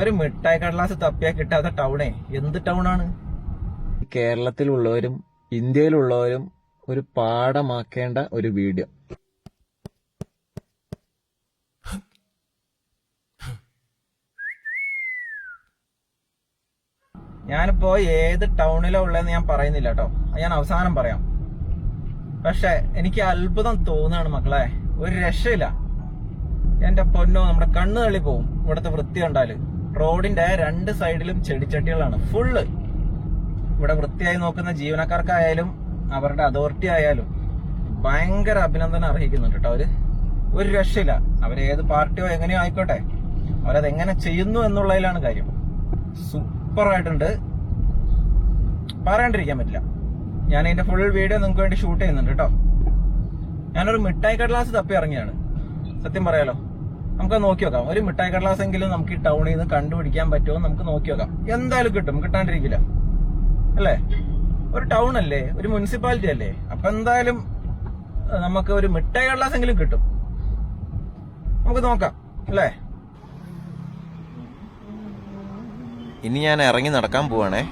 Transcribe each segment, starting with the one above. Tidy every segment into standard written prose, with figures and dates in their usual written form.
ഒരു മിഠായി കടലാസ് തപ്പിയാ കിട്ടാത്ത ടൗണേ എന്ത് ടൗണാണ്? കേരളത്തിലുള്ളവരും ഇന്ത്യയിലുള്ളവരും ഒരു പാഠമാക്കേണ്ട ഒരു വീഡിയോ. ഞാനിപ്പോ ഏത് ടൗണിലാ ഉള്ളതെന്ന് ഞാൻ പറയുന്നില്ല കേട്ടോ, ഞാൻ അവസാനം പറയാം. പക്ഷെ എനിക്ക് അത്ഭുതം തോന്നുകയാണ് മക്കളെ, ഒരു രക്ഷയില്ല. എന്റെ പൊന്നോ, നമ്മുടെ കണ്ണ് തള്ളി പോവും ഇവിടുത്തെ വൃത്തി കണ്ടാല്. റോഡിന്റെ രണ്ട് സൈഡിലും ചെടിച്ചട്ടികളാണ് ഫുള്ള്. ഇവിടെ വൃത്തിയായി നോക്കുന്ന ജീവനക്കാർക്കായാലും അവരുടെ അതോറിറ്റി ആയാലും ഭയങ്കര അഭിനന്ദനം അർഹിക്കുന്നുണ്ട് കേട്ടോ അവര്. ഒരു രക്ഷയില്ല. അവരേത് പാർട്ടിയോ എങ്ങനെയോ ആയിക്കോട്ടെ, അവരതെങ്ങനെ ചെയ്യുന്നു എന്നുള്ളതിലാണ് കാര്യം. സൂപ്പറായിട്ടുണ്ട്, പറയാണ്ടിരിക്കാൻ പറ്റില്ല. ഞാൻ ഇതിന്റെ ഫുൾ വീഡിയോ നിങ്ങൾക്ക് വേണ്ടി ഷൂട്ട് ചെയ്യുന്നുണ്ട് കേട്ടോ. ഞാനൊരു മിഠായി കടലാസ് തപ്പി ഇറങ്ങിയാണ്, സത്യം പറയാലോ. നമുക്ക് നോക്കി നോക്കാം, ഒരു മിഠായി കടലാസ് എങ്കിലും നമുക്ക് ഈ ടൗണിൽ നിന്ന് കണ്ടുപിടിക്കാൻ പറ്റുമോ നമുക്ക് നോക്കി നോക്കാം. എന്തായാലും കിട്ടും, കിട്ടാണ്ടിരിക്കില്ല അല്ലേ? ഒരു ടൗൺ അല്ലേ, ഒരു മുനിസിപ്പാലിറ്റി അല്ലേ, അപ്പൊ എന്തായാലും നമുക്ക് ഒരു മിഠായി കടലാസ് എങ്കിലും കിട്ടും. നമുക്ക് നോക്കാം അല്ലേ? ഇനി ഞാൻ ഇറങ്ങി നടക്കാൻ പോവാണേ.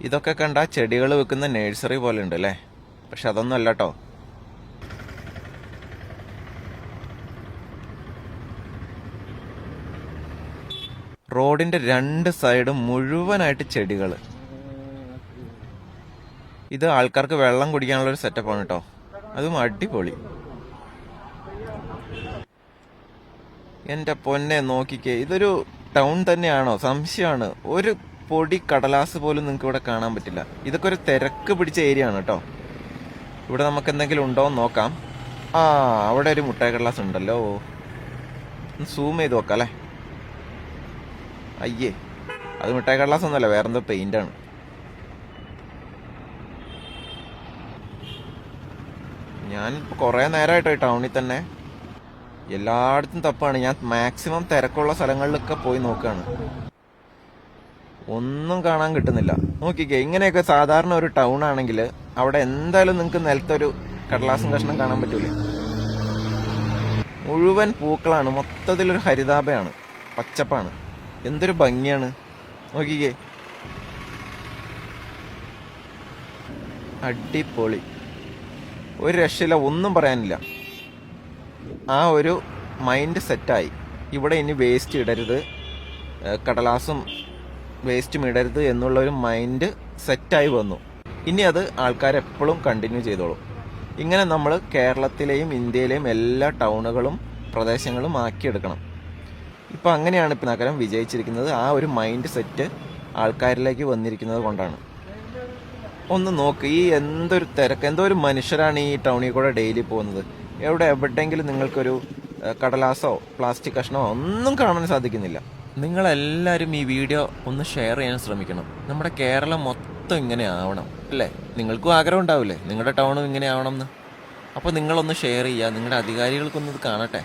ഇതൊക്കെ കണ്ട ചെടികൾ വെക്കുന്ന നഴ്സറി പോലെ ഉണ്ട് അല്ലേ? പക്ഷെ അതൊന്നും അല്ല കേട്ടോ. റോഡിന്റെ രണ്ട് സൈഡും മുഴുവനായിട്ട് ചെടികൾ. ഇത് ആൾക്കാർക്ക് വെള്ളം കുടിക്കാനുള്ള ഒരു സെറ്റപ്പാണ് കേട്ടോ. അതും അടിപൊളി. എന്റെ പൊന്നെ നോക്കിക്കേ, ഇതൊരു ടൗൺ തന്നെയാണോ സംശയമാണ്. ഒരു പൊടി കടലാസ് പോലും നിങ്ങൾക്ക് ഇവിടെ കാണാൻ പറ്റില്ല. ഇതൊക്കെ ഒരു തിരക്ക് പിടിച്ച ഏരിയ ആണ് കേട്ടോ. ഇവിടെ നമുക്ക് എന്തെങ്കിലും ഉണ്ടോ എന്ന് നോക്കാം. ആ, അവിടെ ഒരു മുട്ടായി കടലാസ് ഉണ്ടല്ലോ. സൂം ചെയ്ത് നോക്കാം അല്ലേ? അയ്യേ, അത് മിഠായി കടലാസ് ഒന്നുമല്ല, വേറെന്തോ പെയിന്റ് ആണ്. ഞാനിപ്പോൾ കുറേ നേരമായിട്ടോ ഈ ടൗണിൽ തന്നെ. എല്ലായിടത്തും തപ്പാണ്. ഞാൻ മാക്സിമം തിരക്കുള്ള സ്ഥലങ്ങളിലൊക്കെ പോയി നോക്കുകയാണ്, ഒന്നും കാണാൻ കിട്ടുന്നില്ല. നോക്കിക്കേ, ഇങ്ങനെയൊക്കെ സാധാരണ ഒരു ടൗൺ ആണെങ്കിൽ അവിടെ എന്തായാലും നിങ്ങൾക്ക് നിലത്തൊരു കടലാസും കഷ്ണം കാണാൻ പറ്റൂലേ? മുഴുവൻ പൂക്കളാണ്, മൊത്തത്തിലൊരു ഹരിതാഭയാണ്, പച്ചപ്പാണ്. എന്തൊരു ഭംഗിയാണ് നോക്കിക്കേ, അടിപൊളി. ഒരു രക്ഷയില്ല, ഒന്നും പറയാനില്ല. ആ ഒരു മൈൻഡ് സെറ്റായി. ഇവിടെ ഇനി വേസ്റ്റ് ഇടരുത്, കടലാസും വേസ്റ്റും ഇടരുത് എന്നുള്ള ഒരു മൈൻഡ് സെറ്റായി വന്നു. ഇനി അത് ആൾക്കാരെപ്പോഴും കണ്ടിന്യൂ ചെയ്തോളും. ഇങ്ങനെ നമ്മൾ കേരളത്തിലെയും ഇന്ത്യയിലെയും എല്ലാ ടൗണുകളും പ്രദേശങ്ങളും ആക്കിയെടുക്കണം. ഇപ്പം അങ്ങനെയാണ് ഇപ്പം നഗരം വിജയിച്ചിരിക്കുന്നത്. ആ ഒരു മൈൻഡ് സെറ്റ് ആൾക്കാരിലേക്ക് വന്നിരിക്കുന്നത് കൊണ്ടാണ്. ഒന്ന് നോക്ക്, ഈ എന്തൊരു തിരക്ക്, എന്തോ ഒരു മനുഷ്യരാണ് ഈ ടൗണിൽ കൂടെ ഡെയിലി പോകുന്നത്. എവിടെയെങ്കിലും നിങ്ങൾക്കൊരു കടലാസോ പ്ലാസ്റ്റിക് കഷ്ണമോ ഒന്നും കാണാൻ സാധിക്കുന്നില്ല. നിങ്ങളെല്ലാവരും ഈ വീഡിയോ ഒന്ന് ഷെയർ ചെയ്യാൻ ശ്രമിക്കണം. നമ്മുടെ കേരളം മൊത്തം ഇങ്ങനെ ആവണം അല്ലേ? നിങ്ങൾക്കും ആഗ്രഹം ഉണ്ടാവില്ലേ നിങ്ങളുടെ ടൗണും ഇങ്ങനെ ആവണം എന്ന്? അപ്പോൾ നിങ്ങളൊന്ന് ഷെയർ ചെയ്യുക, നിങ്ങളുടെ അധികാരികൾക്കൊന്ന് ഇത് കാണട്ടെ.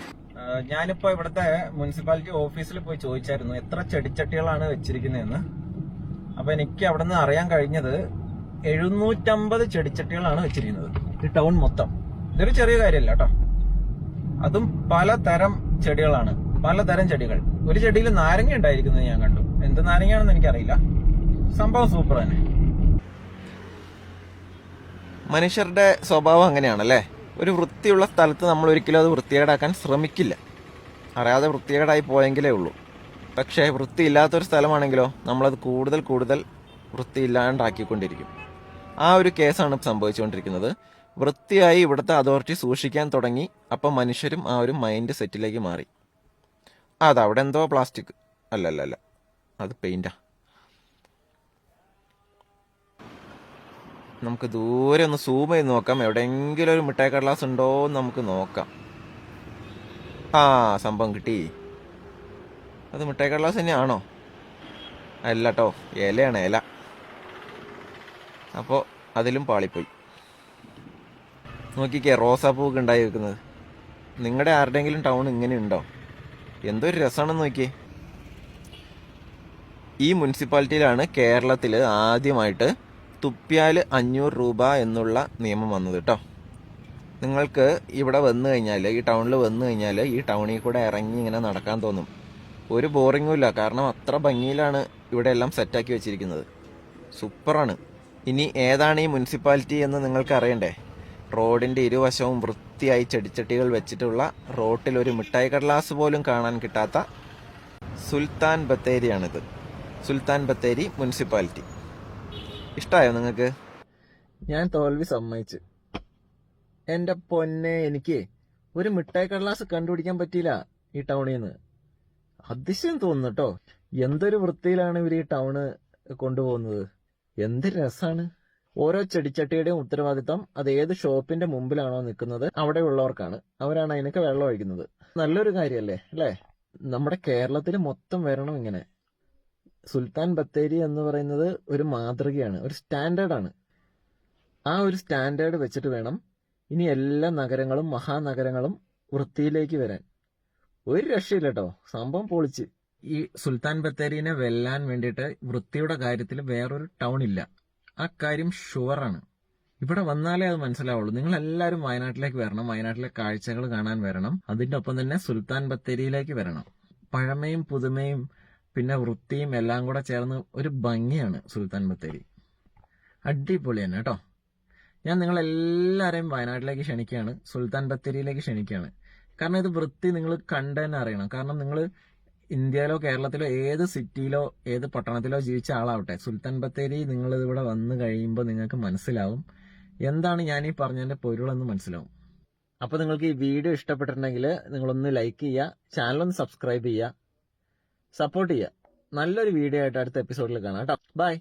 ഞാനിപ്പോ ഇവിടുത്തെ മുനിസിപ്പാലിറ്റി ഓഫീസിൽ പോയി ചോദിച്ചായിരുന്നു എത്ര ചെടിച്ചട്ടികളാണ് വെച്ചിരിക്കുന്നതെന്ന്. അപ്പൊ എനിക്ക് അവിടെ നിന്ന് അറിയാൻ കഴിഞ്ഞത് 750 ചെടിച്ചട്ടികളാണ് വെച്ചിരിക്കുന്നത് ഈ ടൗൺ മൊത്തം. ഇതൊരു ചെറിയ കാര്യമല്ല കേട്ടോ. അതും പലതരം ചെടികളാണ്, പലതരം ചെടികൾ. ഒരു ചെടിയിൽ നാരങ്ങ ഉണ്ടായിരിക്കുന്നത് ഞാൻ കണ്ടു. എന്ത് നാരങ്ങയാണെന്ന് എനിക്കറിയില്ല. സംഭവം സൂപ്പർ തന്നെ. മനുഷ്യരുടെ സ്വഭാവം അങ്ങനെയാണല്ലേ. ഒരു വൃത്തിയുള്ള സ്ഥലത്ത് നമ്മൾ ഒരിക്കലും അത് വൃത്തികേടാക്കാൻ ശ്രമിക്കില്ല. അറിയാതെ വൃത്തികേടായി പോയെങ്കിലേ ഉള്ളൂ. പക്ഷേ വൃത്തിയില്ലാത്തൊരു സ്ഥലമാണെങ്കിലോ നമ്മളത് കൂടുതൽ കൂടുതൽ വൃത്തിയില്ലാണ്ടാക്കിക്കൊണ്ടിരിക്കും. ആ ഒരു കേസാണ് സംഭവിച്ചുകൊണ്ടിരിക്കുന്നത്. വൃത്തിയായി ഇവിടുത്തെ അതോറിറ്റി സൂക്ഷിക്കാൻ തുടങ്ങി. അപ്പം മനുഷ്യരും ആ ഒരു മൈൻഡ് സെറ്റിലേക്ക് മാറി. അതവിടെ എന്തോ പ്ലാസ്റ്റിക് അല്ല, അത് പെയിന്റാ. നമുക്ക് ദൂരെ ഒന്ന് സൂം ചെയ്ത് നോക്കാം, എവിടെയെങ്കിലും ഒരു മിഠായി കടലാസ് ഉണ്ടോ എന്ന് നമുക്ക് നോക്കാം. ആ, സംഭവം കിട്ടി. അത് മിഠായി കടലാസ് തന്നെയാണോ? അല്ല കേട്ടോ, ഇലയാണ്, ഇല. അപ്പോൾ അതിലും പാളിപ്പോയി. നോക്കിക്കേ, റോസാപ്പൂക്ക് ഉണ്ടായി വെക്കുന്നത്. നിങ്ങളുടെ ആരുടെയെങ്കിലും ടൗൺ ഇങ്ങനെ ഉണ്ടോ? എന്തൊരു രസമാണെന്ന് നോക്കിയേ. ഈ മുനിസിപ്പാലിറ്റിയിലാണ് കേരളത്തിൽ ആദ്യമായിട്ട് തുപ്പിയാൽ 500 രൂപ എന്നുള്ള നിയമം വന്നത് കേട്ടോ. നിങ്ങൾക്ക് ഇവിടെ വന്നു കഴിഞ്ഞാൽ, ഈ ടൗണിൽ വന്നു കഴിഞ്ഞാൽ ഈ ടൗണിൽ കൂടെ ഇറങ്ങി ഇങ്ങനെ നടക്കാൻ തോന്നും. ഒരു ബോറിങ്ങും ഇല്ല, കാരണം അത്ര ഭംഗിയിലാണ് ഇവിടെ എല്ലാം സെറ്റാക്കി വെച്ചിരിക്കുന്നത്. സൂപ്പറാണ്. ഇനി ഏതാണ് ഈ മുനിസിപ്പാലിറ്റി എന്ന് നിങ്ങൾക്ക് അറിയണ്ടേ? റോഡിൻ്റെ ഇരുവശവും വൃത്തിയായി ചെടിച്ചട്ടികൾ വെച്ചിട്ടുള്ള, റോട്ടിൽ ഒരു മിഠായി കടലാസ് പോലും കാണാൻ കിട്ടാത്ത സുൽത്താൻ ബത്തേരിയാണിത്. സുൽത്താൻ ബത്തേരി മുനിസിപ്പാലിറ്റി. ഇഷ്ടമായോ നിങ്ങൾക്ക്? ഞാൻ തോൽവി സമ്മതിച്ച്. എന്റെ പൊന്നെ, എനിക്ക് ഒരു മിഠായി കടലാസ് കണ്ടുപിടിക്കാൻ പറ്റിയില്ല ഈ ടൗണിൽ നിന്ന്. അതിശയം തോന്നുന്നു കേട്ടോ. എന്തൊരു വൃത്തിയിലാണ് ഇവർ ഈ ടൗണ് കൊണ്ടുപോകുന്നത്. എന്ത് രസാണ്. ഓരോ ചെടിച്ചട്ടിയുടെയും ഉത്തരവാദിത്തം അത് ഏത് ഷോപ്പിന്റെ മുമ്പിലാണോ നിൽക്കുന്നത് അവിടെ ഉള്ളവർക്കാണ്. അവരാണ് അതിനൊക്കെ വെള്ളം ഒഴിക്കുന്നത്. നല്ലൊരു കാര്യമല്ലേ അല്ലേ? നമ്മുടെ കേരളത്തിൽ മൊത്തം വരണം ഇങ്ങനെ. സുൽത്താൻ ബത്തേരി എന്ന് പറയുന്നത് ഒരു മാതൃകയാണ്, ഒരു സ്റ്റാൻഡേർഡാണ്. ആ ഒരു സ്റ്റാൻഡേർഡ് വെച്ചിട്ട് വേണം ഇനി എല്ലാ നഗരങ്ങളും മഹാനഗരങ്ങളും വൃത്തിയിലേക്ക് വരാൻ. ഒരു രക്ഷയില്ല കേട്ടോ, സംഭവം പൊളിച്ച്. ഈ സുൽത്താൻ ബത്തേരിനെ വെല്ലാൻ വേണ്ടിയിട്ട് വൃത്തിയുടെ കാര്യത്തിൽ വേറൊരു ടൗൺ ഇല്ല. ആ കാര്യം ഷുവറാണ്. ഇവിടെ വന്നാലേ അത് മനസ്സിലാവുള്ളൂ. നിങ്ങൾ എല്ലാവരും വയനാട്ടിലേക്ക് വരണം, വയനാട്ടിലെ കാഴ്ചകൾ കാണാൻ വരണം. അതിന്റെ ഒപ്പം തന്നെ സുൽത്താൻ ബത്തേരിയിലേക്ക് വരണം. പഴമയും പുതുമയും പിന്നെ വൃത്തിയും എല്ലാം കൂടെ ചേർന്ന് ഒരു ഭംഗിയാണ് സുൽത്താൻ ബത്തേരി. അടിപൊളി തന്നെ കേട്ടോ. ഞാൻ നിങ്ങളെല്ലാവരെയും വയനാട്ടിലേക്ക് ക്ഷണിക്കുകയാണ്, സുൽത്താൻ ബത്തേരിയിലേക്ക് ക്ഷണിക്കുകയാണ്. കാരണം ഇത് വൃത്തി നിങ്ങൾ കണ്ടു തന്നെ അറിയണം. കാരണം നിങ്ങൾ ഇന്ത്യയിലോ കേരളത്തിലോ ഏത് സിറ്റിയിലോ ഏത് പട്ടണത്തിലോ ജീവിച്ച ആളാവട്ടെ, സുൽത്താൻ ബത്തേരി നിങ്ങൾ ഇവിടെ വന്നു കഴിയുമ്പോൾ നിങ്ങൾക്ക് മനസ്സിലാവും എന്താണ് ഞാൻ ഈ പറഞ്ഞതിന്റെ പൊരുളെന്ന് മനസ്സിലാവും. അപ്പൊ നിങ്ങൾക്ക് ഈ വീഡിയോ ഇഷ്ടപ്പെട്ടിട്ടുണ്ടെങ്കിൽ നിങ്ങളൊന്ന് ലൈക്ക് ചെയ്യുക, ചാനലൊന്ന് സബ്സ്ക്രൈബ് ചെയ്യുക, സപ്പോർട്ട് ചെയ്യുക. നല്ലൊരു വീഡിയോ ആയിട്ട് അടുത്ത എപ്പിസോഡിൽ കാണാം കേട്ടോ. ബൈ.